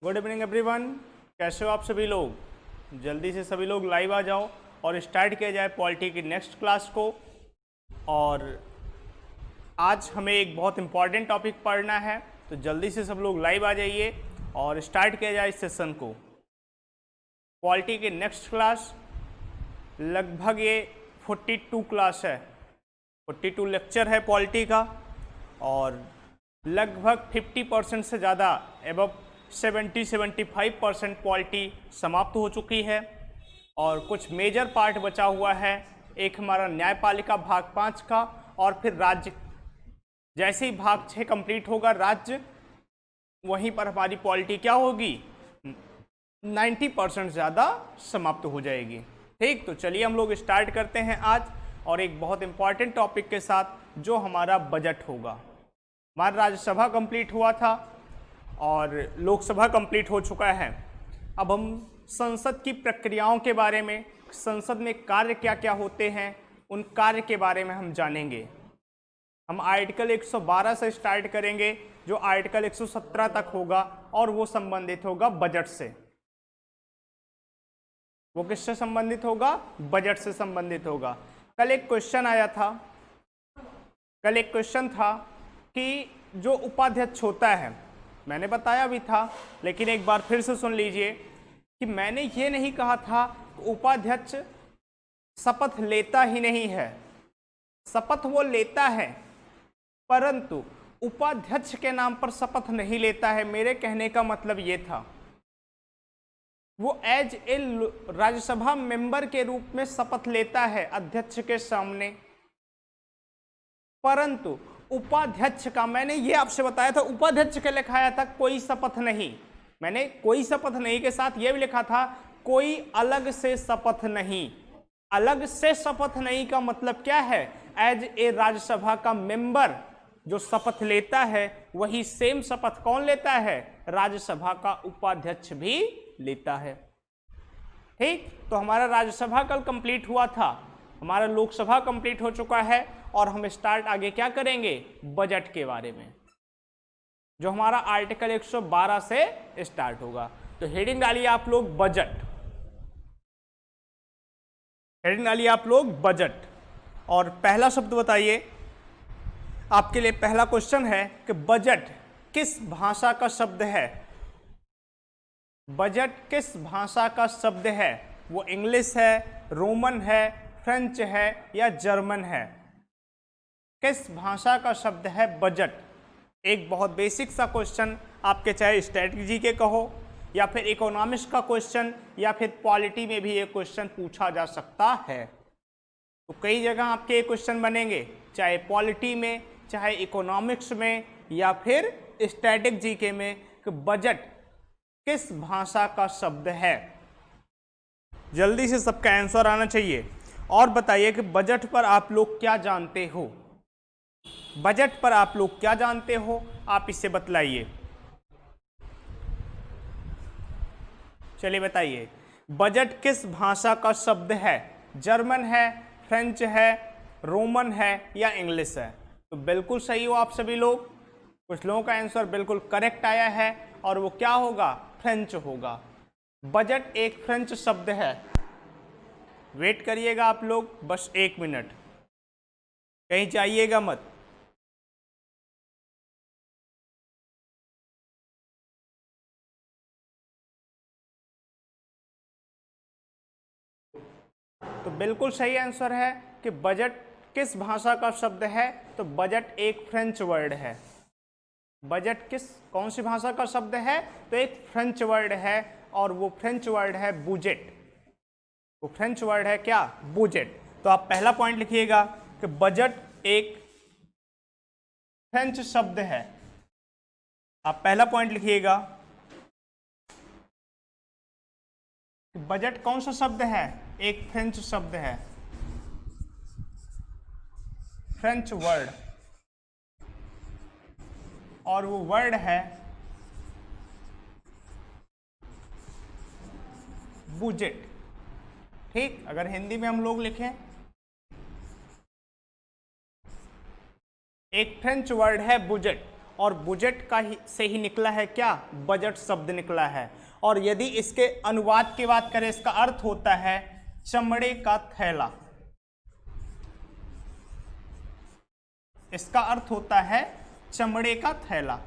Good evening everyone. कैसे हो आप सभी लोग? जल्दी से सभी लोग लाइव आ जाओ और स्टार्ट किया जाए पॉलिटी की नेक्स्ट क्लास को। और आज हमें एक बहुत इंपॉर्टेंट टॉपिक पढ़ना है, तो जल्दी से सब लोग लाइव आ जाइए और स्टार्ट किया जाए इस सेशन को। पॉलिटी की नेक्स्ट क्लास लगभग ये 42 क्लास है, 42 लेक्चर है पॉलिटी का, और लगभग 50% से ज़्यादा एबव 70-75% पॉलिटी समाप्त हो चुकी है और कुछ मेजर पार्ट बचा हुआ है। एक हमारा न्यायपालिका भाग 5 का, और फिर राज्य। जैसे ही भाग 6 कंप्लीट होगा राज्य, वहीं पर हमारी पॉलिटी क्या होगी, 90% ज़्यादा समाप्त हो जाएगी। ठीक, तो चलिए हम लोग स्टार्ट करते हैं आज, और एक बहुत इंपॉर्टेंट टॉपिक के साथ, जो हमारा बजट होगा। हमारा राज्यसभा कंप्लीट हुआ था और लोकसभा कंप्लीट हो चुका है। अब हम संसद की प्रक्रियाओं के बारे में, संसद में कार्य क्या क्या होते हैं, उन कार्य के बारे में हम जानेंगे। हम आर्टिकल 112 से स्टार्ट करेंगे, जो आर्टिकल 117 तक होगा, और वो संबंधित होगा बजट से। वो किससे संबंधित होगा? बजट से संबंधित होगा। कल एक क्वेश्चन आया था, कल एक क्वेश्चन था कि जो उपाध्यक्ष होता है, मैंने बताया भी था, लेकिन एक बार फिर से सुन लीजिए कि मैंने ये नहीं कहा था उपाध्यक्ष शपथ लेता ही नहीं है। शपथ वो लेता है, परंतु उपाध्यक्ष के नाम पर शपथ नहीं लेता है। मेरे कहने का मतलब ये था, वो एज ए राज्यसभा मेंबर के रूप में शपथ लेता है अध्यक्ष के सामने, परंतु उपाध्यक्ष का, मैंने ये आपसे बताया था, उपाध्यक्ष के लिखाया था कोई शपथ नहीं। मैंने कोई शपथ नहीं के साथ ये भी लिखा था कोई अलग से शपथ नहीं। अलग से शपथ नहीं का मतलब क्या है? एज ए राज्यसभा का मेंबर जो शपथ लेता है, वही सेम शपथ कौन लेता है? राज्यसभा का उपाध्यक्ष भी लेता है। ठीक, तो हमारा राज्यसभा कल कंप्लीट हुआ था, हमारा लोकसभा कंप्लीट हो चुका है, और हम स्टार्ट आगे क्या करेंगे? बजट के बारे में, जो हमारा आर्टिकल 112 से स्टार्ट होगा। तो हेडिंग डालिए आप लोग बजट, हेडिंग डालिए आप लोग बजट। और पहला शब्द बताइए, आपके लिए पहला क्वेश्चन है कि बजट किस भाषा का शब्द है? बजट किस भाषा का शब्द है? वो इंग्लिश है, रोमन है, फ्रेंच है या जर्मन है? किस भाषा का शब्द है बजट? एक बहुत बेसिक सा क्वेश्चन, आपके चाहे स्ट्रेटजी के कहो, या फिर इकोनॉमिक्स का क्वेश्चन, या फिर पॉलिटी में भी ये क्वेश्चन पूछा जा सकता है। तो कई जगह आपके क्वेश्चन बनेंगे, चाहे पॉलिटी में, चाहे इकोनॉमिक्स में, या फिर स्टैटिक जीके में, कि बजट किस भाषा का शब्द है। जल्दी से सबका आंसर आना चाहिए। और बताइए कि बजट पर आप लोग क्या जानते हो? बजट पर आप लोग क्या जानते हो, आप इसे बतलाइए। चलिए बताइए, बजट किस भाषा का शब्द है? जर्मन है, फ्रेंच है, रोमन है या इंग्लिश है? तो बिल्कुल सही हो आप सभी लोग। कुछ लोगों का आंसर बिल्कुल करेक्ट आया है, और वो क्या होगा? फ्रेंच होगा। बजट एक फ्रेंच शब्द है। वेट करिएगा आप लोग, बस 1 मिनट, कहीं जाइएगा मत। तो बिल्कुल सही आंसर है कि बजट किस भाषा का शब्द है? तो बजट एक फ्रेंच वर्ड है। बजट कौन सी भाषा का शब्द है? तो एक फ्रेंच वर्ड है, और वो फ्रेंच वर्ड है बुजेट। वो फ्रेंच वर्ड है क्या? बुजेट। तो आप पहला पॉइंट लिखिएगा कि बजट एक फ्रेंच शब्द है। आप पहला पॉइंट लिखिएगा, बजट कौन सा शब्द है? एक फ्रेंच शब्द है, फ्रेंच वर्ड, और वो वर्ड है बुजेट। ठीक, अगर हिंदी में हम लोग लिखें, एक फ्रेंच वर्ड है बुजेट, और बुजेट का ही से ही निकला है क्या, बजट शब्द निकला है। और यदि इसके अनुवाद की बात करें, इसका अर्थ होता है चमड़े का थैला। इसका अर्थ होता है चमड़े का थैला।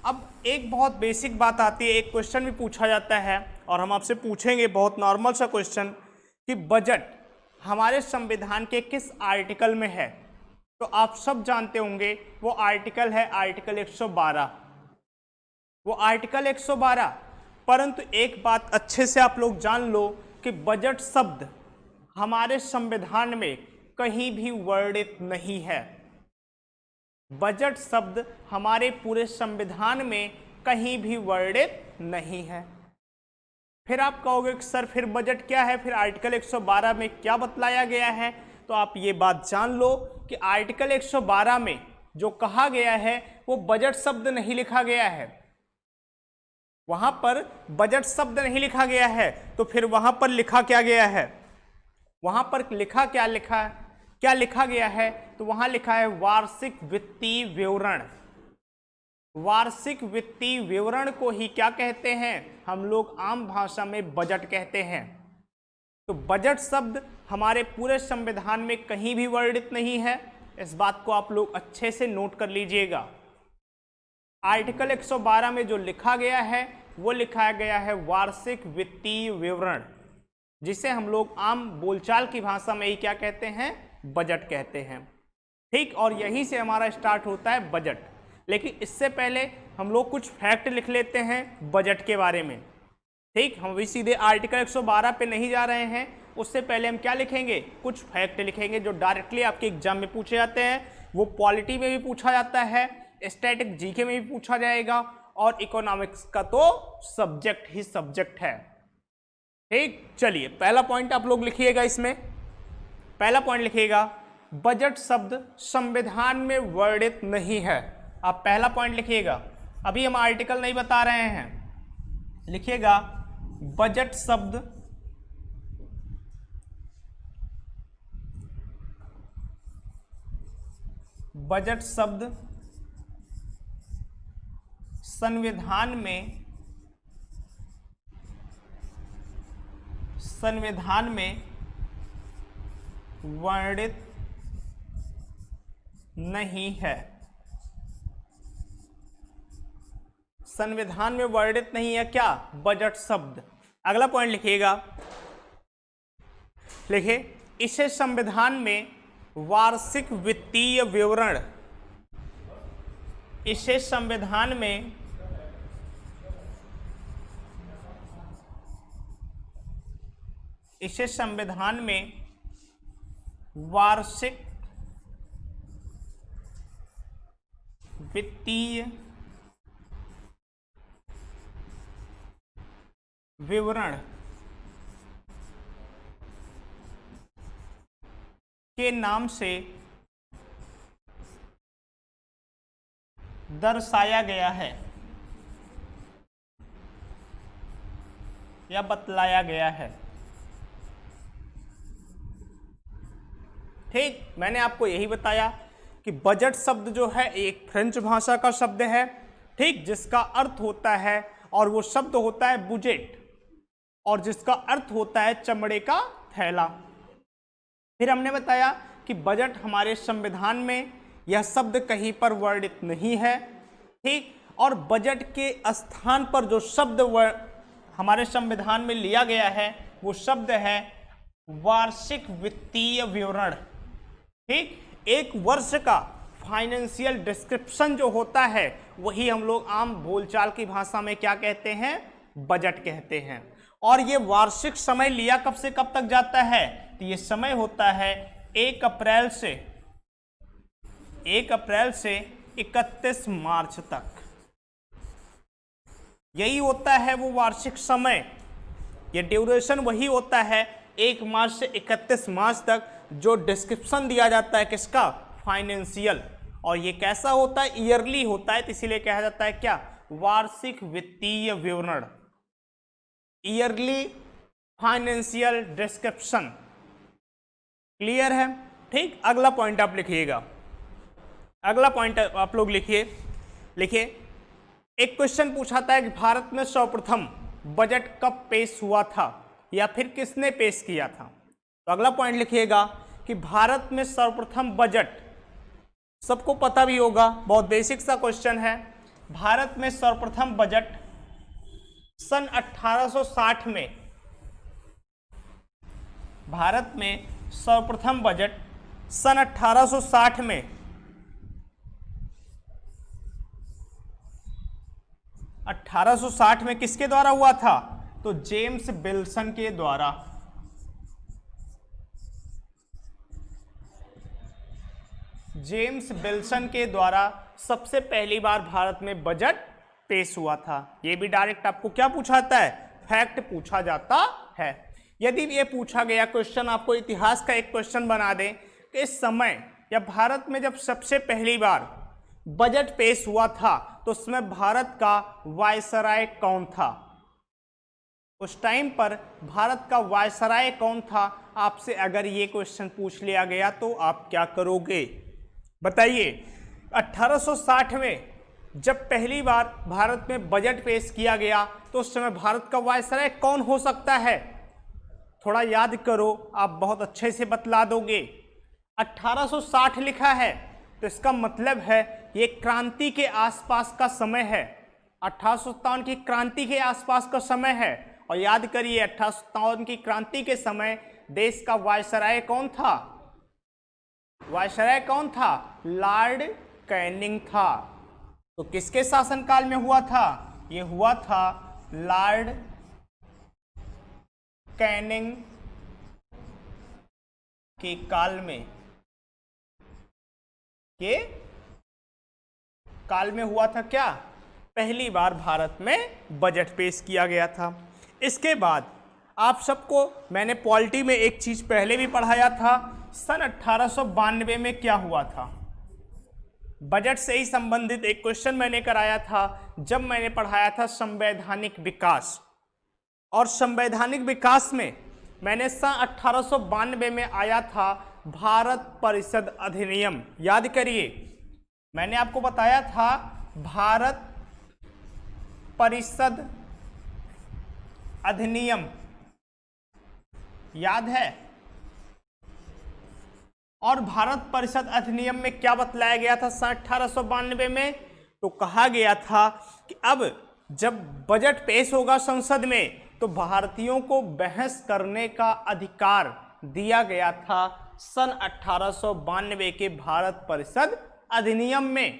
अब एक बहुत बेसिक बात आती है, एक क्वेश्चन भी पूछा जाता है और हम आपसे पूछेंगे बहुत नॉर्मल सा क्वेश्चन कि बजट हमारे संविधान के किस आर्टिकल में है। तो आप सब जानते होंगे वो आर्टिकल है आर्टिकल 112, वो आर्टिकल 112। परंतु एक बात अच्छे से आप लोग जान लो कि बजट शब्द हमारे संविधान में कहीं भी वर्णित नहीं है। बजट शब्द हमारे पूरे संविधान में कहीं भी वर्णित नहीं है। फिर आप कहोगे कि सर फिर बजट क्या है, फिर आर्टिकल 112 में क्या बतलाया गया है। तो आप ये बात जान लो कि आर्टिकल 112 में जो कहा गया है वो बजट शब्द नहीं लिखा गया है, वहां पर बजट शब्द नहीं लिखा गया है। तो फिर वहां पर लिखा क्या गया है, वहां पर क्या लिखा गया है। तो वहां लिखा है वार्षिक वित्तीय विवरण। वार्षिक वित्तीय विवरण को ही क्या कहते हैं, हम लोग आम भाषा में बजट कहते हैं। तो बजट शब्द हमारे पूरे संविधान में कहीं भी वर्णित नहीं है, इस बात को आप लोग अच्छे से नोट कर लीजिएगा। आर्टिकल 112 में जो लिखा गया है वो लिखा गया है वार्षिक वित्तीय विवरण, जिसे हम लोग आम बोलचाल की भाषा में ही क्या कहते हैं, बजट कहते हैं। ठीक, और यहीं से हमारा स्टार्ट होता है बजट। लेकिन इससे पहले हम लोग कुछ फैक्ट लिख लेते हैं बजट के बारे में। ठीक, हम भी सीधे आर्टिकल 112 पे नहीं जा रहे हैं, उससे पहले हम क्या लिखेंगे, कुछ फैक्ट लिखेंगे जो डायरेक्टली आपके एग्जाम में पूछे जाते हैं। वो पॉलिटी में भी पूछा जाता है, स्टैटिक जीके में भी पूछा जाएगा, और इकोनॉमिक्स का तो सब्जेक्ट ही सब्जेक्ट है। ठीक, चलिए पहला पॉइंट आप लोग लिखिएगा। इसमें पहला पॉइंट लिखिएगा, बजट शब्द संविधान में वर्णित नहीं है। आप पहला पॉइंट लिखिएगा, अभी हम आर्टिकल नहीं बता रहे हैं, लिखिएगा बजट शब्द संविधान में वर्णित नहीं है। संविधान में वर्णित नहीं है क्या, बजट शब्द। अगला पॉइंट लिखिएगा, लिखिए इसे संविधान में वार्षिक वित्तीय विवरण, इसे संविधान में वार्षिक वित्तीय विवरण के नाम से दर्शाया गया है या बतलाया गया है। ठीक, मैंने आपको यही बताया कि बजट शब्द जो है एक फ्रेंच भाषा का शब्द है, ठीक, जिसका अर्थ होता है, और वो शब्द होता है बुजेट, और जिसका अर्थ होता है चमड़े का थैला। फिर हमने बताया कि बजट हमारे संविधान में यह शब्द कहीं पर वर्णित नहीं है। ठीक, और बजट के स्थान पर जो शब्द हमारे संविधान में लिया गया है वो शब्द है वार्षिक वित्तीय विवरण। ठीक, एक वर्ष का फाइनेंशियल डिस्क्रिप्शन जो होता है वही हम लोग आम बोलचाल की भाषा में क्या कहते हैं, बजट कहते हैं। और ये वार्षिक समय लिया कब से कब तक जाता है, तो ये समय होता है 1 अप्रैल से 31 मार्च तक। यही होता है वो वार्षिक समय, ये ड्यूरेशन वही होता है 1 मार्च से 31 मार्च तक, जो डिस्क्रिप्शन दिया जाता है किसका, फाइनेंशियल। और ये कैसा होता है, ईयरली होता है, तो इसीलिए कहा जाता है क्या, वार्षिक वित्तीय विवरण, ईयरली फाइनेंशियल डिस्क्रिप्शन। क्लियर है। ठीक, अगला पॉइंट आप लिखिएगा, अगला पॉइंट आप लोग लिखिए लिखिए, एक क्वेश्चन पूछा था कि भारत में सर्वप्रथम बजट कब पेश हुआ था या फिर किसने पेश किया था। तो अगला पॉइंट लिखिएगा कि भारत में सर्वप्रथम बजट, सबको पता भी होगा, बहुत बेसिक सा क्वेश्चन है। भारत में सर्वप्रथम बजट सन 1860 में, भारत में सर्वप्रथम बजट सन 1860 में 1860 में किसके द्वारा हुआ था? तो जेम्स विल्सन के द्वारा। जेम्स विल्सन के द्वारा सबसे पहली बार भारत में बजट पेश हुआ था। यह भी डायरेक्ट आपको क्या पूछा जाता है? फैक्ट पूछा जाता है। यदि ये पूछा गया क्वेश्चन, आपको इतिहास का एक क्वेश्चन बना दें कि इस समय या भारत में जब सबसे पहली बार बजट पेश हुआ था तो उसमें भारत का वायसराय कौन था? उस टाइम पर भारत का वायसराय कौन था? आपसे अगर ये क्वेश्चन पूछ लिया गया तो आप क्या करोगे बताइए। 1860 में जब पहली बार भारत में बजट पेश किया गया तो उस समय भारत का वायसराय कौन हो सकता है? थोड़ा याद करो, आप बहुत अच्छे से बतला दोगे। 1860 लिखा है तो इसका मतलब है ये क्रांति के आसपास का समय है। 1857 की क्रांति के आसपास का समय है। और याद करिए 1857 की क्रांति के समय देश का वायसराय कौन था? वायसराय कौन था? लॉर्ड कैनिंग था। तो किसके शासनकाल में हुआ था? ये हुआ था लॉर्ड कैनिंग के काल में, के काल में हुआ था क्या? पहली बार भारत में बजट पेश किया गया था। इसके बाद आप सबको मैंने पॉलिटी में एक चीज पहले भी पढ़ाया था, सन 1892 में क्या हुआ था? बजट से ही संबंधित एक क्वेश्चन मैंने कराया था जब मैंने पढ़ाया था संवैधानिक विकास। और संवैधानिक विकास में मैंने सन 1892 में आया था भारत परिषद अधिनियम। याद करिए, मैंने आपको बताया था भारत परिषद अधिनियम, याद है? और भारत परिषद अधिनियम में क्या बतलाया गया था सन 1892 में? तो कहा गया था कि अब जब बजट पेश होगा संसद में तो भारतीयों को बहस करने का अधिकार दिया गया था सन 1892 के भारत परिषद अधिनियम में।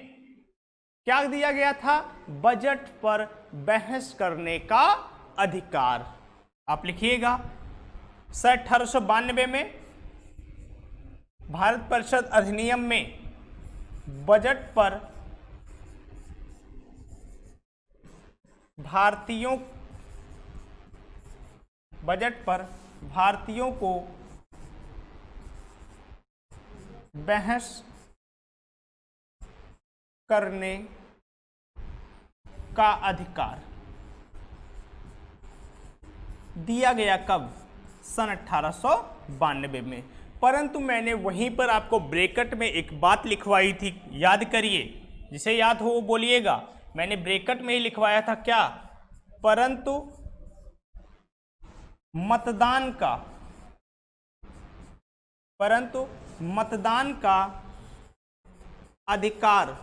क्या दिया गया था? बजट पर बहस करने का अधिकार। आप लिखिएगा, सन 1892 में भारत परिषद अधिनियम में बजट पर भारतीयों को बहस करने का अधिकार दिया गया। कब? सन 1892 में। परंतु मैंने वहीं पर आपको ब्रैकेट में एक बात लिखवाई थी, याद करिए, जिसे याद हो वो बोलिएगा। मैंने ब्रैकेट में ही लिखवाया था क्या? परंतु मतदान का अधिकार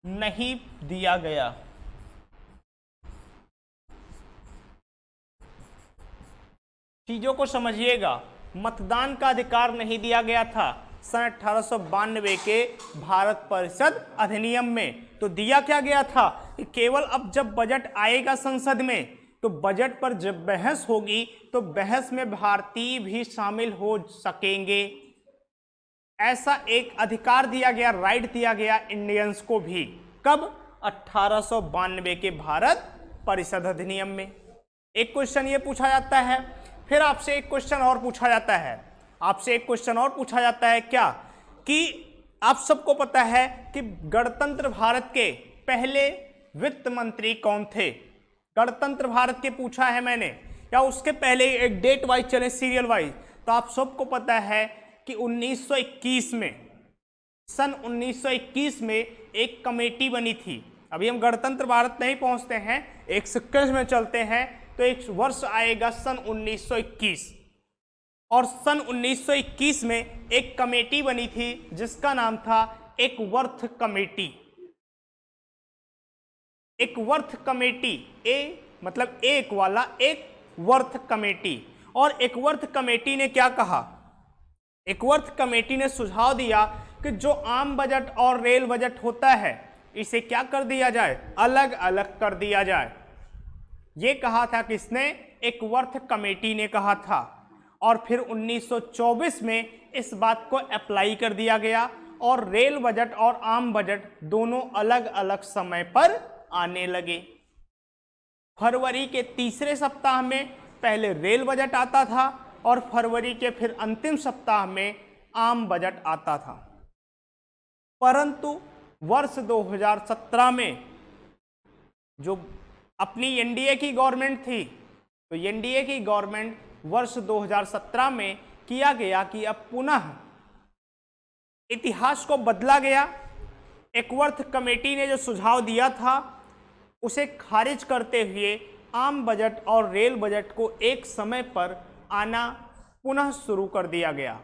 नहीं दिया गया। चीजों को समझिएगा, मतदान का अधिकार नहीं दिया गया था सन 1892 के भारत परिषद अधिनियम में। तो दिया क्या गया था कि केवल अब जब बजट आएगा संसद में तो बजट पर जब बहस होगी तो बहस में भारतीय भी शामिल हो सकेंगे, ऐसा एक अधिकार दिया गया, राइट दिया गया इंडियंस को भी। कब? 1892 के भारत परिषद अधिनियम में। एक क्वेश्चन ये पूछा जाता है। फिर आपसे एक क्वेश्चन और पूछा जाता है, क्या कि आप सबको पता है कि गणतंत्र भारत के पहले वित्त मंत्री कौन थे? गणतंत्र भारत के पूछा है मैंने, या उसके पहले एक डेट वाइज चले, सीरियल वाइज। तो आप सबको पता है कि 1921 में सन 1921 में एक कमेटी बनी थी। अभी हम गणतंत्र भारत नहीं पहुंचते हैं, एक सीक्वेंस में चलते हैं, तो एक वर्ष आएगा सन 1921, और सन 1921 में एक कमेटी बनी थी जिसका नाम था एकवर्थ कमेटी। एकवर्थ कमेटी, ए मतलब एक वाला, एकवर्थ कमेटी। और एकवर्थ कमेटी ने क्या कहा? एकवर्थ कमेटी ने सुझाव दिया कि जो आम बजट और रेल बजट होता है इसे क्या कर दिया जाए? अलग अलग कर दिया जाए। ये कहा था किसने? एकवर्थ कमेटी ने कहा था। और फिर 1924 में इस बात को अप्लाई कर दिया गया और रेल बजट और आम बजट दोनों अलग अलग समय पर आने लगे। फरवरी के तीसरे सप्ताह में पहले रेल बजट आता था और फरवरी के फिर अंतिम सप्ताह में आम बजट आता था। परंतु वर्ष 2017 में जो अपनी एनडीए की गवर्नमेंट थी, तो एनडीए की गवर्नमेंट वर्ष 2017 में किया गया कि अब पुनः इतिहास को बदला गया। एकवर्थ कमेटी ने जो सुझाव दिया था उसे खारिज करते हुए आम बजट और रेल बजट को एक समय पर आना पुनः शुरू कर दिया गया।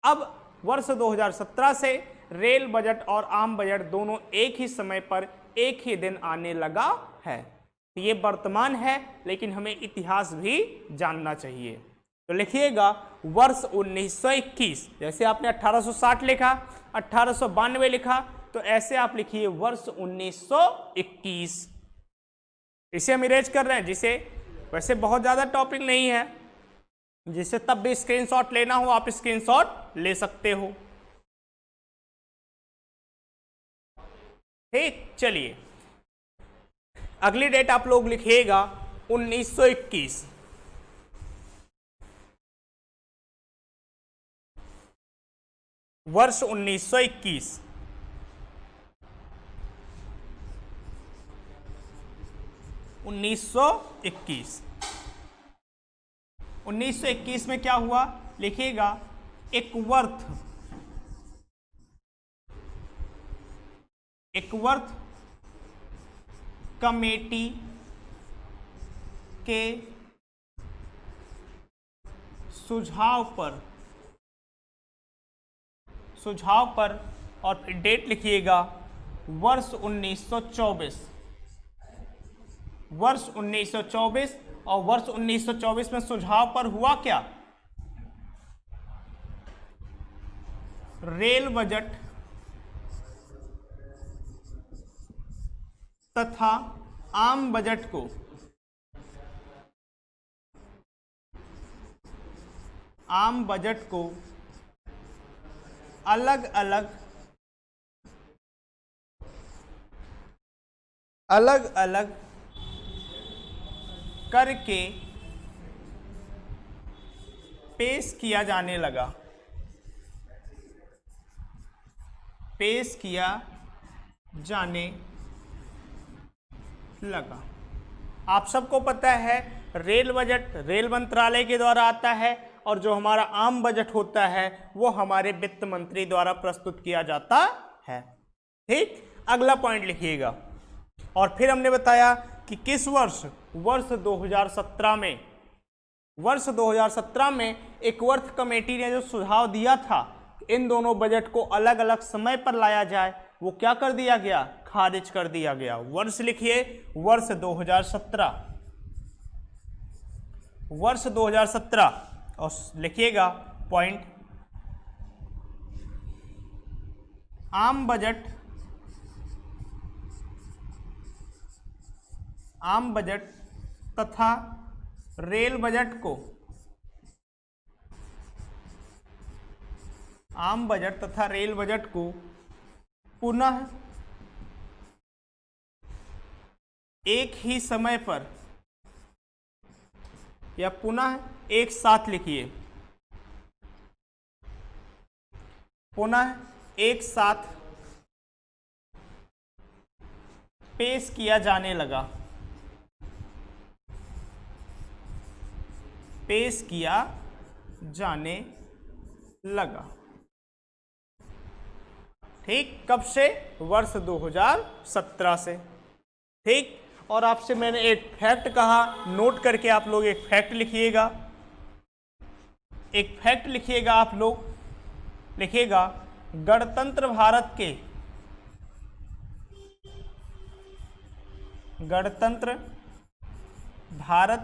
अब वर्ष 2017 से रेल बजट और आम बजट दोनों एक ही समय पर एक ही दिन आने लगा है। तो ये वर्तमान है, लेकिन हमें इतिहास भी जानना चाहिए। तो लिखिएगा वर्ष 1921, जैसे आपने 1860 लिखा, 1892 लिखा, तो ऐसे आप लिखिए वर्ष 1921। इसे हम इरेज कर रहे हैं, जिसे वैसे बहुत ज़्यादा टॉपिक नहीं है, जिसे तब भी स्क्रीनशॉट लेना हो आप स्क्रीनशॉट ले सकते हो। ठीक, चलिए अगली डेट आप लोग लिखिएगा 1921। वर्ष 1921। 1921 में क्या हुआ? लिखिएगा एकवर्थ कमेटी के सुझाव पर और डेट लिखिएगा वर्ष 1924। वर्ष 1924, और वर्ष 1924 में सुझाव पर हुआ क्या? रेल बजट तथा आम बजट को अलग अलग करके पेश किया जाने लगा। आप सबको पता है रेल बजट रेल मंत्रालय के द्वारा आता है, और जो हमारा आम बजट होता है वो हमारे वित्त मंत्री द्वारा प्रस्तुत किया जाता है। ठीक, अगला पॉइंट लिखिएगा। और फिर हमने बताया कि किस वर्ष? वर्ष 2017 में एकवर्थ कमेटी ने जो सुझाव दिया था इन दोनों बजट को अलग अलग समय पर लाया जाए, वो क्या कर दिया गया? खारिज कर दिया गया। वर्ष लिखिए वर्ष 2017। वर्ष 2017, और लिखिएगा पॉइंट आम बजट तथा रेल बजट को पुनः एक ही समय पर, या पुनः एक साथ लिखिए, पुनः एक साथ पेश किया जाने लगा। ठीक, कब से? वर्ष 2017 से। ठीक, और आपसे मैंने एक फैक्ट कहा, नोट करके आप लोग एक फैक्ट लिखिएगा। एक फैक्ट लिखिएगा, आप लोग लिखिएगा, गणतंत्र भारत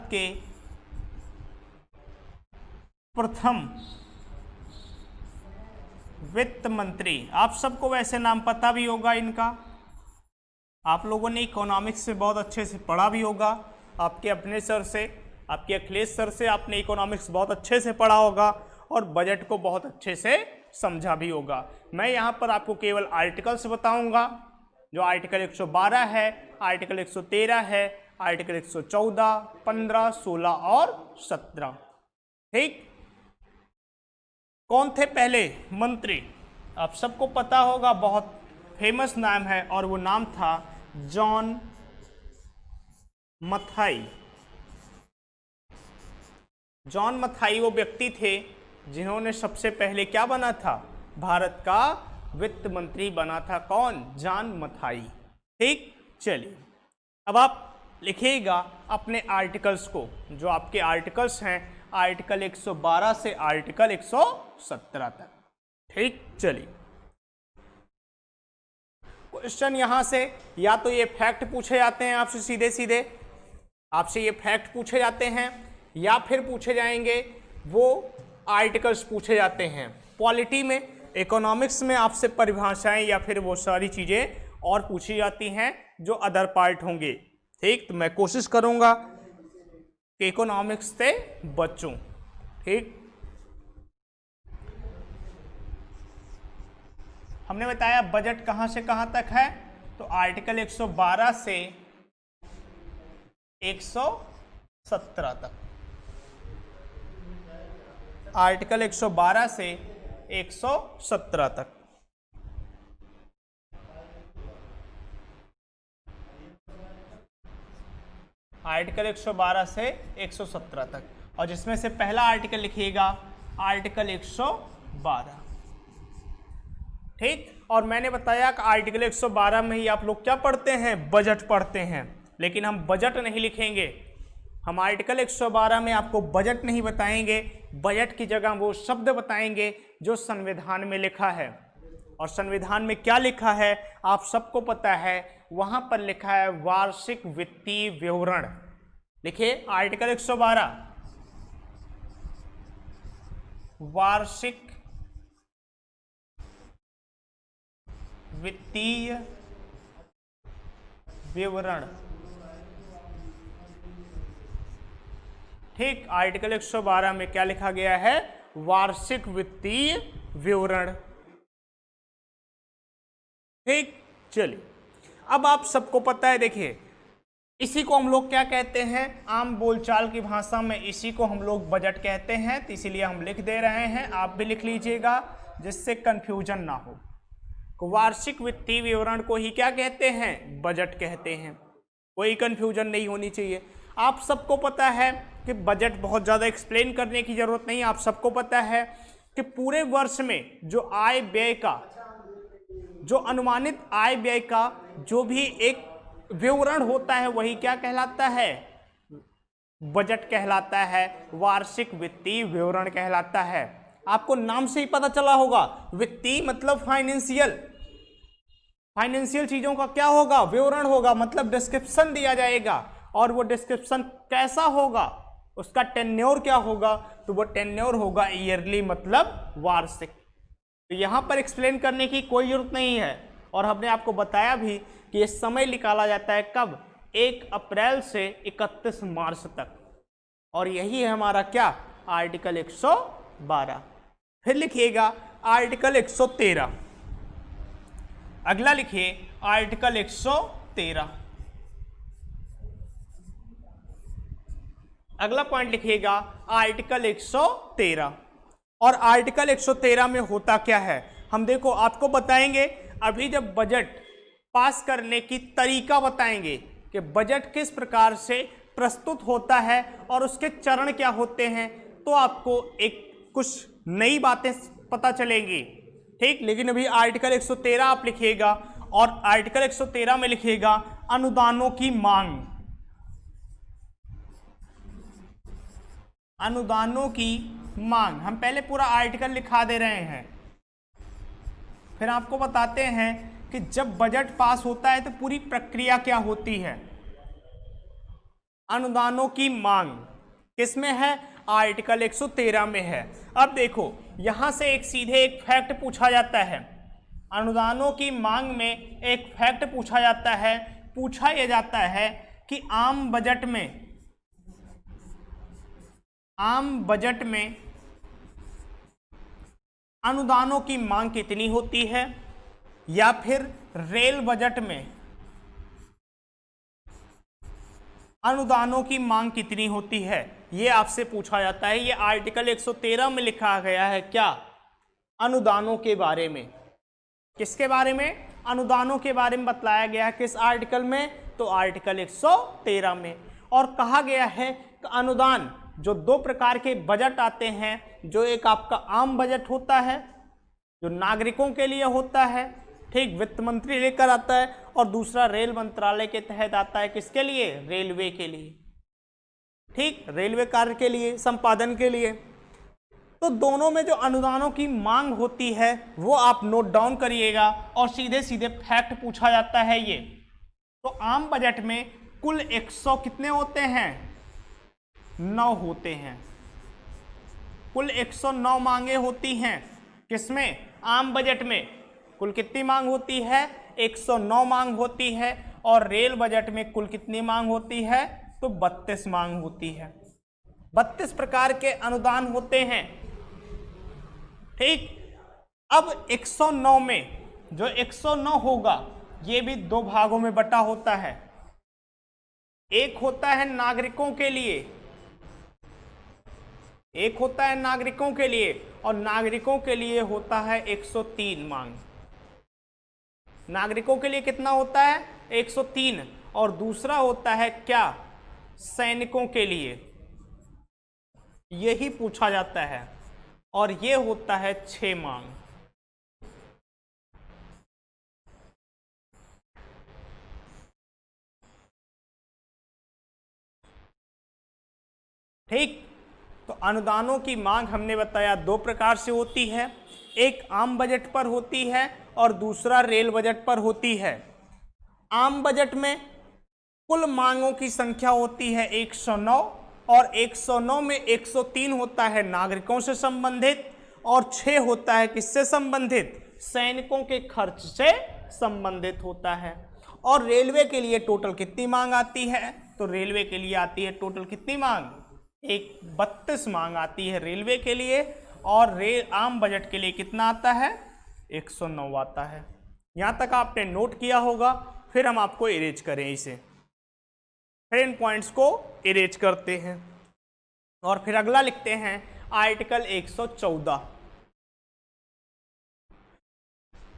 के प्रथम वित्त मंत्री, आप सबको वैसे नाम पता भी होगा इनका, आप लोगों ने इकोनॉमिक्स से बहुत अच्छे से पढ़ा भी होगा, आपके अपने सर से, आपके अखिलेश सर से आपने इकोनॉमिक्स बहुत अच्छे से पढ़ा होगा और बजट को बहुत अच्छे से समझा भी होगा। मैं यहाँ पर आपको केवल आर्टिकल्स बताऊंगा, जो आर्टिकल 112 है, आर्टिकल 113 है, आर्टिकल 114, 15, 16 और 17। ठीक, कौन थे पहले मंत्री? आप सबको पता होगा, बहुत फेमस नाम है और वो नाम था जॉन मथाई। जॉन मथाई वो व्यक्ति थे जिन्होंने सबसे पहले क्या बना था? भारत का वित्त मंत्री बना था। कौन? जॉन मथाई। ठीक, चलिए अब आप लिखिएगा अपने आर्टिकल्स को, जो आपके आर्टिकल्स हैं आर्टिकल 112 से आर्टिकल 117 तक। ठीक, चलिए क्वेश्चन यहां से या तो ये फैक्ट पूछे जाते हैं आपसे, सीधे सीधे आपसे ये फैक्ट पूछे जाते हैं, या फिर पूछे जाएंगे वो आर्टिकल्स पूछे जाते हैं। पॉलिटी में, इकोनॉमिक्स में आपसे परिभाषाएं या फिर वो सारी चीजें और पूछी जाती हैं जो अदर पार्ट होंगे। ठीक, तो मैं कोशिश करूंगा कि इकोनॉमिक्स से बचूं। ठीक, हमने बताया बजट कहां से कहां तक है, तो आर्टिकल 112 से 117 तक। आर्टिकल 112 से 117 तक। आर्टिकल 112 से 117 तक, और जिसमें से पहला आर्टिकल लिखिएगा आर्टिकल 112। ठीक, और मैंने बताया कि आर्टिकल 112 में ही आप लोग क्या पढ़ते हैं? बजट पढ़ते हैं, लेकिन हम बजट नहीं लिखेंगे। हम आर्टिकल 112 में आपको बजट नहीं बताएंगे, बजट की जगह वो शब्द बताएंगे जो संविधान में लिखा है। और संविधान में क्या लिखा है आप सबको पता है, वहां पर लिखा है वार्षिक वित्तीय विवरण। लिखिए आर्टिकल 112, वार्षिक वित्तीय विवरण। ठीक, आर्टिकल 112 में क्या लिखा गया है? वार्षिक वित्तीय विवरण। ठीक, चलिए अब आप सबको पता है, देखिए इसी को हम लोग क्या कहते हैं आम बोलचाल की भाषा में, इसी को हम लोग बजट कहते हैं, तो इसीलिए हम लिख दे रहे हैं, आप भी लिख लीजिएगा जिससे कंफ्यूजन ना हो। वार्षिक वित्तीय विवरण को ही क्या कहते हैं? बजट कहते हैं। कोई कंफ्यूजन नहीं होनी चाहिए। आप सबको पता है कि बजट बहुत ज़्यादा एक्सप्लेन करने की जरूरत नहीं, आप सबको पता है कि पूरे वर्ष में जो आय व्यय का, जो अनुमानित आय व्यय का जो भी एक विवरण होता है वही क्या कहलाता है? बजट कहलाता है, वार्षिक वित्तीय विवरण कहलाता है। आपको नाम से ही पता चला होगा, वित्तीय मतलब फाइनेंशियल, फाइनेंशियल चीजों का क्या होगा? विवरण होगा, मतलब डिस्क्रिप्शन दिया जाएगा, और वो डिस्क्रिप्शन कैसा होगा, उसका टेन्योर क्या होगा, तो वो टेन्योर होगा ईयरली, मतलब वार्षिक। तो यहां पर एक्सप्लेन करने की कोई जरूरत नहीं है। और हमने आपको बताया भी कि ये समय निकाला जाता है कब? 1 अप्रैल से 31 मार्च तक, और यही है हमारा क्या? आर्टिकल 112। फिर लिखिएगा आर्टिकल 113। अगला लिखिए आर्टिकल 113। अगला पॉइंट लिखिएगा आर्टिकल 113। और आर्टिकल 113 में होता क्या है हम देखो आपको बताएंगे। अभी जब बजट पास करने की तरीका बताएंगे कि बजट किस प्रकार से प्रस्तुत होता है और उसके चरण क्या होते हैं, तो आपको एक कुछ नई बातें पता चलेंगी। ठीक, लेकिन अभी आर्टिकल 113 आप लिखिएगा और आर्टिकल 113 में लिखिएगा अनुदानों की मांग। अनुदानों की मांग, हम पहले पूरा आर्टिकल लिखा दे रहे हैं, फिर आपको बताते हैं कि जब बजट पास होता है तो पूरी प्रक्रिया क्या होती है। अनुदानों की मांग किसमें है? आर्टिकल 113 में है। अब देखो यहां से एक सीधे एक फैक्ट पूछा जाता है, अनुदानों की मांग में एक फैक्ट पूछा जाता है, पूछा यह जाता है कि आम बजट में अनुदानों की मांग कितनी होती है, या फिर रेल बजट में अनुदानों की मांग कितनी होती है, यह आपसे पूछा जाता है। यह आर्टिकल 113 में लिखा गया है। क्या? अनुदानों के बारे में। किसके बारे में? अनुदानों के बारे में बतलाया गया है। किस आर्टिकल में? तो आर्टिकल 113 में। और कहा गया है कि अनुदान, जो दो प्रकार के बजट आते हैं, जो एक आपका आम बजट होता है जो नागरिकों के लिए होता है, ठीक, वित्त मंत्री लेकर आता है, और दूसरा रेल मंत्रालय के तहत आता है। किसके लिए? रेलवे के लिए, ठीक, रेलवे कार्य के लिए, संपादन के लिए। तो दोनों में जो अनुदानों की मांग होती है वो आप नोट डाउन करिएगा, और सीधे सीधे फैक्ट पूछा जाता है ये। तो आम बजट में कुल 100 कितने होते हैं? 9 होते हैं। कुल 109 मांगे होती हैं। किसमें? आम बजट में। कुल कितनी मांग होती है? 109 मांग होती है। और रेल बजट में कुल कितनी मांग होती है? तो 32 मांग होती है। 32 प्रकार के अनुदान होते हैं, ठीक। अब 109 में जो 109 होगा ये भी दो भागों में बटा होता है। एक होता है नागरिकों के लिए, एक होता है नागरिकों के लिए, और नागरिकों के लिए होता है 103 मांग। नागरिकों के लिए कितना होता है? 103। और दूसरा होता है क्या? सैनिकों के लिए। यही पूछा जाता है, और ये होता है 6 मांग। ठीक, तो अनुदानों की मांग हमने बताया दो प्रकार से होती है, एक आम बजट पर होती है और दूसरा रेल बजट पर होती है। आम बजट में कुल मांगों की संख्या होती है 109, और 109 में 103 होता है नागरिकों से संबंधित, और 6 होता है किससे संबंधित? सैनिकों के खर्च से संबंधित होता है। और रेलवे के लिए टोटल कितनी मांग आती है? तो रेलवे के लिए आती है टोटल कितनी मांग? 32 मांग आती है रेलवे के लिए, और आम बजट के लिए कितना आता है? 109 आता है। यहां तक आपने नोट किया होगा। फिर हम आपको इरेज करें इसे, फिर इन पॉइंट्स को इरेज करते हैं, और फिर अगला लिखते हैं आर्टिकल 114।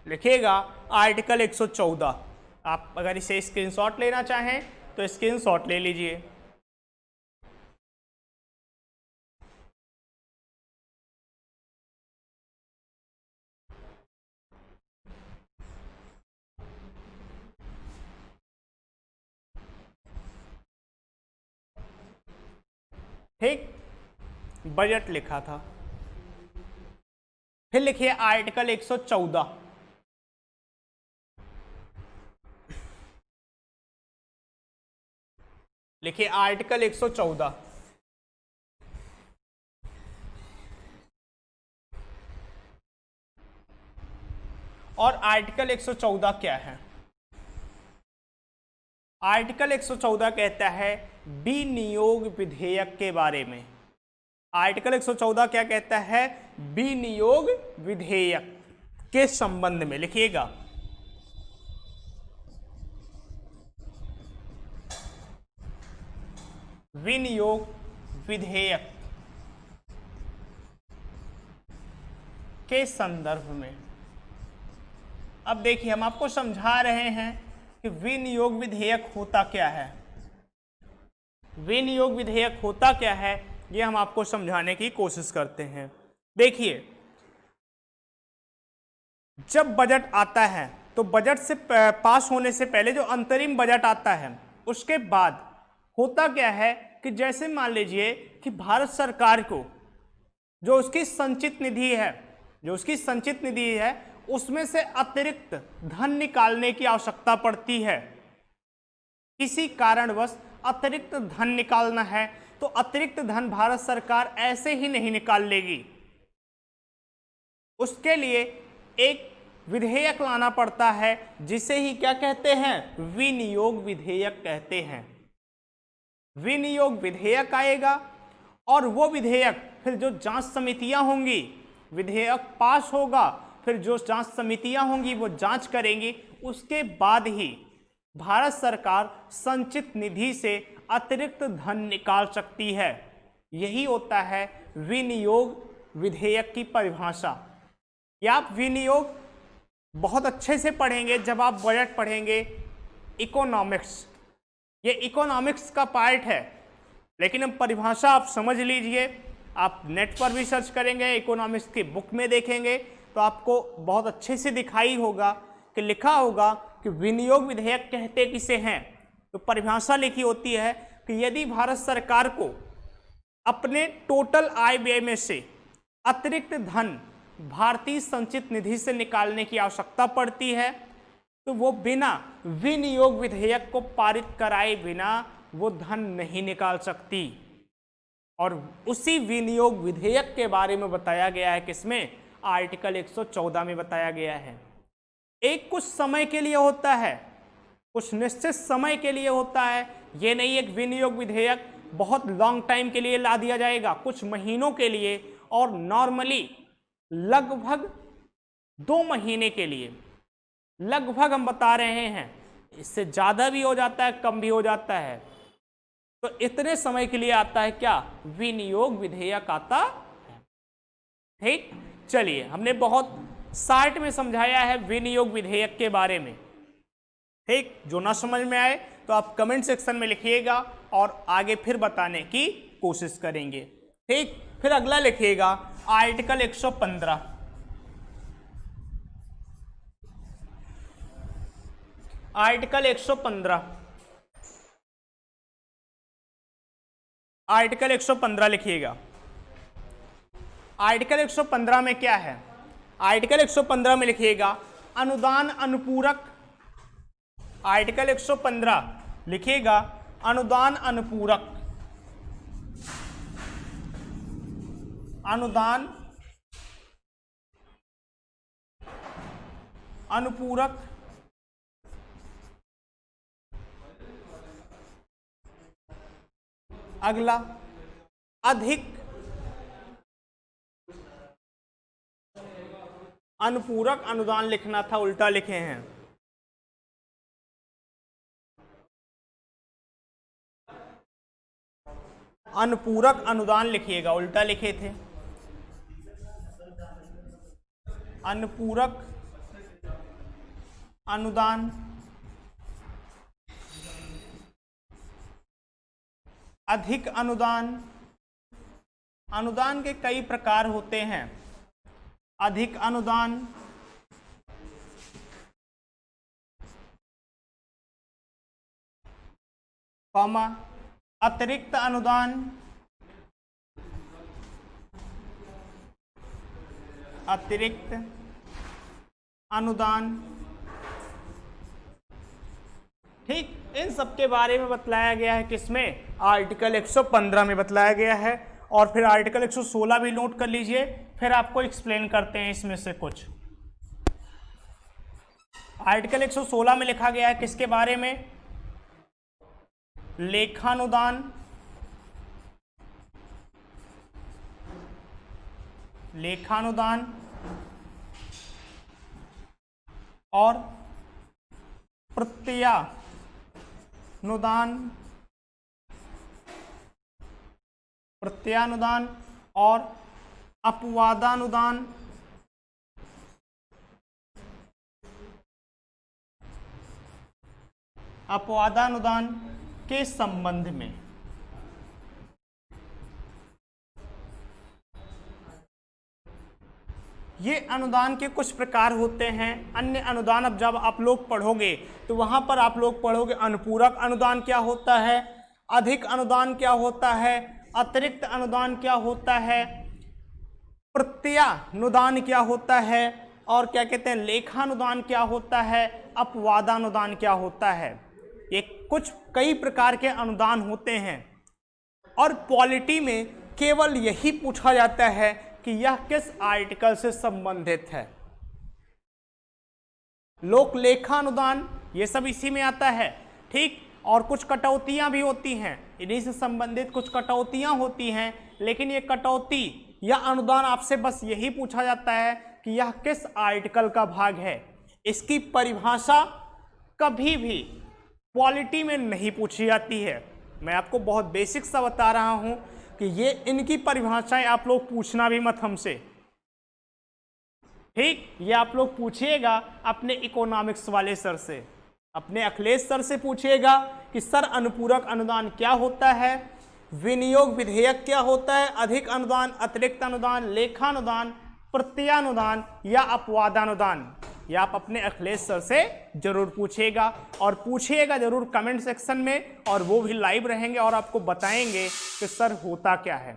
लिखिएगा आर्टिकल 114। आप अगर इसे स्क्रीनशॉट लेना चाहें तो स्क्रीनशॉट ले लीजिए। ठीक, बजट लिखा था। फिर लिखिए आर्टिकल 114। लिखिए आर्टिकल 114। और आर्टिकल 114 क्या है? आर्टिकल 114 कहता है विनियोग विधेयक के बारे में। आर्टिकल 114 क्या कहता है? विनियोग विधेयक के संबंध में। लिखिएगा विनियोग विधेयक के संदर्भ में। अब देखिए हम आपको समझा रहे हैं कि विनियोग विधेयक होता क्या है। विनियोग विधेयक होता क्या है ये हम आपको समझाने की कोशिश करते हैं। देखिए जब बजट आता है तो बजट से पास होने से पहले जो अंतरिम बजट आता है उसके बाद होता क्या है कि जैसे मान लीजिए कि भारत सरकार को जो उसकी संचित निधि है उसमें से अतिरिक्त धन निकालने की आवश्यकता पड़ती है। किसी कारणवश अतिरिक्त धन निकालना है तो अतिरिक्त धन भारत सरकार ऐसे ही नहीं निकाल लेगी, उसके लिए एक विधेयक लाना पड़ता है जिसे ही क्या कहते हैं, विनियोग विधेयक कहते हैं। विनियोग विधेयक आएगा और वो विधेयक फिर जो जांच समितियां होंगी, विधेयक पास होगा, फिर जो जांच समितियां होंगी वो जांच करेंगी, उसके बाद ही भारत सरकार संचित निधि से अतिरिक्त धन निकाल सकती है। यही होता है विनियोग विधेयक की परिभाषा। या आप विनियोग बहुत अच्छे से पढ़ेंगे जब आप बजट पढ़ेंगे इकोनॉमिक्स, ये इकोनॉमिक्स का पार्ट है, लेकिन अब परिभाषा आप समझ लीजिए। आप नेट पर भी सर्च करेंगे, इकोनॉमिक्स की बुक में देखेंगे तो आपको बहुत अच्छे से दिखाई होगा कि लिखा होगा कि विनियोग विधेयक कहते किसे हैं। तो परिभाषा लिखी होती है कि यदि भारत सरकार को अपने टोटल आय व्यय में से अतिरिक्त धन भारतीय संचित निधि से निकालने की आवश्यकता पड़ती है तो वो बिना विनियोग विधेयक को पारित कराए बिना वो धन नहीं निकाल सकती। और उसी विनियोग विधेयक के बारे में बताया गया है किसमें, आर्टिकल 114 में बताया गया है। एक कुछ समय के लिए होता है, कुछ निश्चित समय के लिए होता है, ये नहीं एक विनियोग विधेयक बहुत लॉन्ग टाइम के लिए ला दिया जाएगा, कुछ महीनों के लिए, और नॉर्मली लगभग 2 महीने के लिए, लगभग हम बता रहे हैं, इससे ज़्यादा भी हो जाता है, कम भी हो जाता है। तो इतने समय के लिए आता है क्या, विनियोग विधेयक आता है। ठीक, चलिए हमने बहुत शार्ट में समझाया है विनियोग विधेयक के बारे में। ठीक, जो ना समझ में आए तो आप कमेंट सेक्शन में लिखिएगा और आगे फिर बताने की कोशिश करेंगे। ठीक, फिर अगला लिखिएगा आर्टिकल 115। आर्टिकल 115, आर्टिकल 115 लिखिएगा। आर्टिकल 115 में क्या है, आर्टिकल 115 में लिखिएगा अनुदान अनुपूरक। आर्टिकल 115 लिखिएगा अनुदान अनुपूरक। अनुदान अनुपूरक अगला अधिक अनुपूरक अनुदान लिखना था, उल्टा लिखे हैं। अनुपूरक अनुदान लिखिएगा, उल्टा लिखे थे। अनुपूरक अनुदान, अधिक अनुदान। अनुदान के कई प्रकार होते हैं। अधिक अनुदान, कॉमा अतिरिक्त अनुदान, अतिरिक्त अनुदान। ठीक, इन सब के बारे में बतलाया गया है किसमें, आर्टिकल 115 में बतलाया गया है। और फिर आर्टिकल 116 भी नोट कर लीजिए, फिर आपको एक्सप्लेन करते हैं इसमें से कुछ। आर्टिकल 116 में लिखा गया है किसके बारे में, लेखानुदान, लेखानुदान और प्रत्ययानुदान, प्रत्ययानुदान और अपवादानुदान। अपवादानुदान के संबंध में ये अनुदान के कुछ प्रकार होते हैं। अन्य अनुदान अब जब आप लोग पढ़ोगे तो वहाँ पर आप लोग पढ़ोगे अनुपूरक अनुदान क्या होता है, अधिक अनुदान क्या होता है, अतिरिक्त अनुदान क्या होता है, प्रत्यानुदान क्या होता है, और क्या कहते हैं लेखानुदान क्या होता है, अपवादानुदान क्या होता है। ये कुछ कई प्रकार के अनुदान होते हैं और पॉलिटी में केवल यही पूछा जाता है कि यह किस आर्टिकल से संबंधित है। लोक लेखानुदान ये सब इसी में आता है, ठीक। और कुछ कटौतियां भी होती हैं, इन्हीं से संबंधित कुछ कटौतियां होती हैं, लेकिन ये कटौती या अनुदान आपसे बस यही पूछा जाता है कि यह किस आर्टिकल का भाग है। इसकी परिभाषा कभी भी पॉलिटी में नहीं पूछी जाती है। मैं आपको बहुत बेसिक सा बता रहा हूं कि ये इनकी परिभाषाएं आप लोग पूछना भी मत हमसे, ठीक। ये आप लोग पूछिएगा अपने इकोनॉमिक्स वाले सर से, अपने अखिलेश सर से पूछिएगा कि सर अनुपूरक अनुदान क्या होता है, विनियोग विधेयक क्या होता है, अधिक अनुदान, अतिरिक्त अनुदान, लेखानुदान, प्रत्यानुदान या अपवादानुदान। ये आप अपने अखिलेश सर से जरूर पूछिएगा, और पूछिएगा जरूर कमेंट सेक्शन में, और वो भी लाइव रहेंगे और आपको बताएंगे कि सर होता क्या है,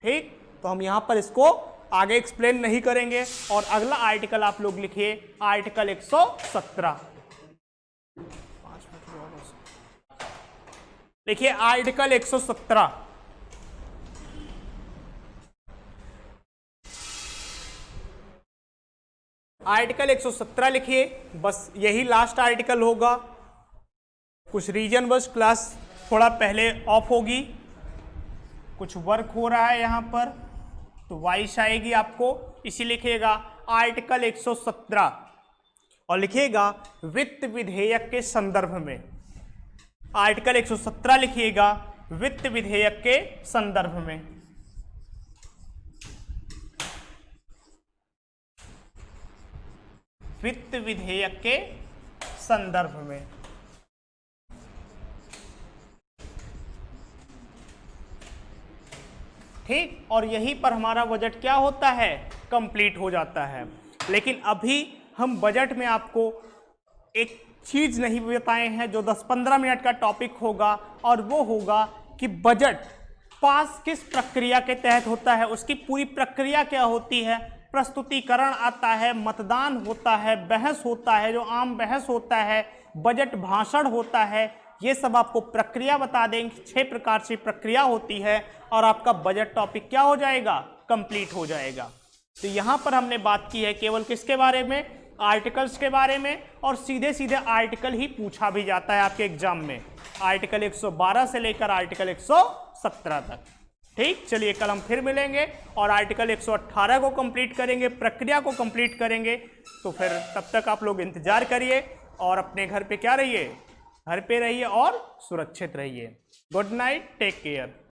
ठीक। तो हम यहाँ पर इसको आगे एक्सप्लेन नहीं करेंगे। और अगला आर्टिकल आप लोग लिखिए, आर्टिकल 117। देखिए आर्टिकल 117। आर्टिकल 117 लिखिए, बस यही लास्ट आर्टिकल होगा। कुछ रीजन बस क्लास थोड़ा पहले ऑफ होगी, कुछ वर्क हो रहा है यहाँ पर, तो वॉइस आएगी आपको, इसी लिखिएगा आर्टिकल 117 और लिखिएगा वित्त विधेयक के संदर्भ में। आर्टिकल 117 लिखिएगा वित्त विधेयक के संदर्भ में। वित्त विधेयक के संदर्भ में, ठीक। और यहीं पर हमारा बजट क्या होता है, कंप्लीट हो जाता है। लेकिन अभी हम बजट में आपको एक चीज नहीं बताए हैं जो 10-15 मिनट का टॉपिक होगा, और वो होगा कि बजट पास किस प्रक्रिया के तहत होता है, उसकी पूरी प्रक्रिया क्या होती है। प्रस्तुतिकरण आता है, मतदान होता है, बहस होता है, जो आम बहस होता है, बजट भाषण होता है, ये सब आपको प्रक्रिया बता देंगे। 6 प्रकार से प्रक्रिया होती है और आपका बजट टॉपिक क्या हो जाएगा, कंप्लीट हो जाएगा। तो यहाँ पर हमने बात की है केवल किसके बारे में, आर्टिकल्स के बारे में, और सीधे सीधे आर्टिकल ही पूछा भी जाता है आपके एग्जाम में, आर्टिकल 112 से लेकर आर्टिकल 117 तक, ठीक। चलिए कल हम फिर मिलेंगे और आर्टिकल 118 को कंप्लीट करेंगे, प्रक्रिया को कंप्लीट करेंगे। तो फिर तब तक आप लोग इंतजार करिए और अपने घर पे क्या रहिए, घर पे रहिए और सुरक्षित रहिए। Good night, take care.